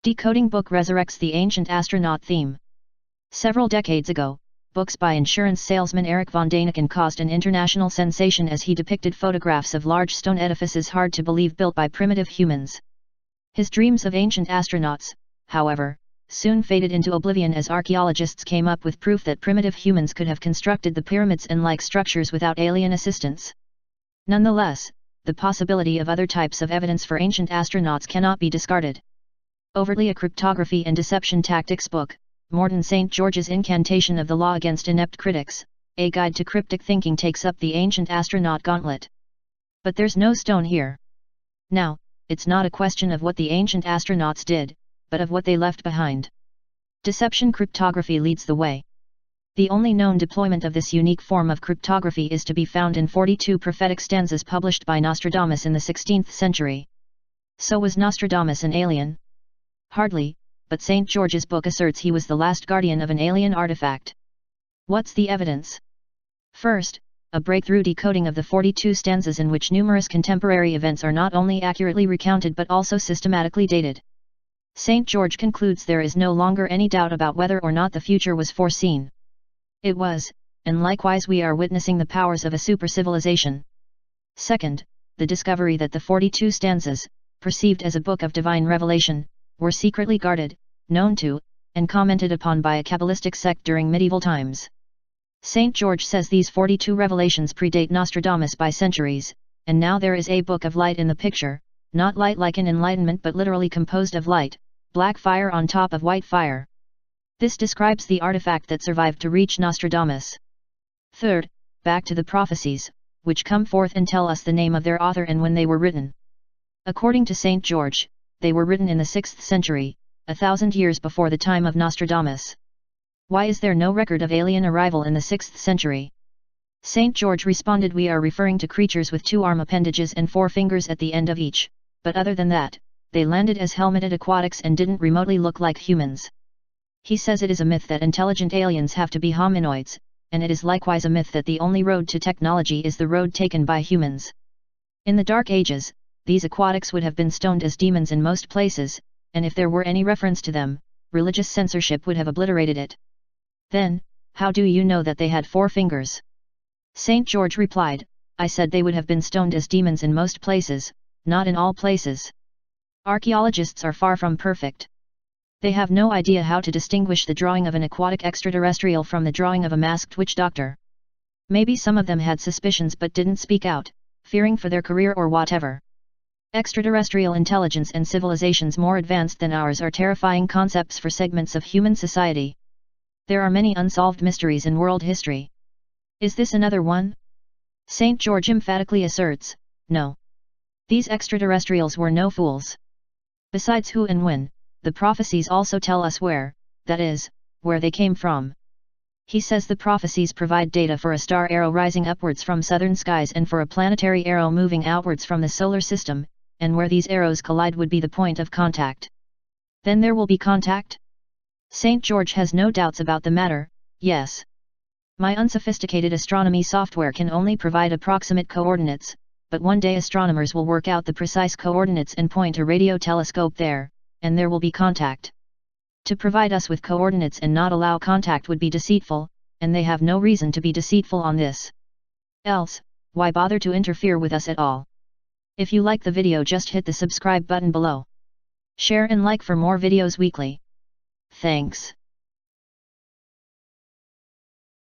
Decoding book resurrects the ancient astronaut theme. Several decades ago, books by insurance salesman Erich von Daniken caused an international sensation as he depicted photographs of large stone edifices hard to believe built by primitive humans. His dreams of ancient astronauts, however, soon faded into oblivion as archeologists came up with proof that primitive humans could have constructed the pyramids and like structures without alien assistance. Nonetheless, the possibility of other types of evidence for ancient astronauts cannot be discarded. Overtly, a cryptography and deception tactics book, Morten St. George's Incantation of the Law Against Inept Critics, a guide to cryptic thinking, takes up the ancient astronaut gauntlet. But there's no stone here. Now, it's not a question of what the ancient astronauts did, but of what they left behind. Deception cryptography leads the way. The only known deployment of this unique form of cryptography is to be found in 42 prophetic stanzas published by Nostradamus in the 16th century. So was Nostradamus an alien? Hardly, but St. George's book asserts he was the last guardian of an alien artifact. What's the evidence? First, a breakthrough decoding of the 42 stanzas in which numerous contemporary events are not only accurately recounted but also systematically dated. St. George concludes there is no longer any doubt about whether or not the future was foreseen. It was, and likewise we are witnessing the powers of a super-civilization. Second, the discovery that the 42 stanzas, perceived as a book of divine revelation, were secretly guarded, known to, and commented upon by a Kabbalistic sect during medieval times. St. George says these 42 revelations predate Nostradamus by centuries, and now there is a book of light in the picture, not light like in enlightenment but literally composed of light, black fire on top of white fire. This describes the artifact that survived to reach Nostradamus. Third, back to the prophecies, which come forth and tell us the name of their author and when they were written. According to St. George, they were written in the 6th century, 1,000 years before the time of Nostradamus. Why is there no record of alien arrival in the 6th century? St. George responded, we are referring to creatures with 2 arm appendages and 4 fingers at the end of each, but other than that, they landed as helmeted aquatics and didn't remotely look like humans. He says it is a myth that intelligent aliens have to be hominoids, and it is likewise a myth that the only road to technology is the road taken by humans. In the Dark Ages, these aquatics would have been stoned as demons in most places, and if there were any reference to them, religious censorship would have obliterated it. Then, how do you know that they had 4 fingers? St. George replied, I said they would have been stoned as demons in most places, not in all places. Archaeologists are far from perfect. They have no idea how to distinguish the drawing of an aquatic extraterrestrial from the drawing of a masked witch doctor. Maybe some of them had suspicions but didn't speak out, fearing for their career or whatever. Extraterrestrial intelligence and civilizations more advanced than ours are terrifying concepts for segments of human society. There are many unsolved mysteries in world history. Is this another one? St. George emphatically asserts, no. These extraterrestrials were no fools. Besides who and when, the prophecies also tell us where, that is, where they came from. He says the prophecies provide data for a star arrow rising upwards from southern skies and for a planetary arrow moving outwards from the solar system, and where these arrows collide would be the point of contact. Then there will be contact? St. George has no doubts about the matter, yes. My unsophisticated astronomy software can only provide approximate coordinates, but one day astronomers will work out the precise coordinates and point a radio telescope there, and there will be contact. To provide us with coordinates and not allow contact would be deceitful, and they have no reason to be deceitful on this. Else, why bother to interfere with us at all? If you like the video, just hit the subscribe button below. Share and like for more videos weekly. Thanks.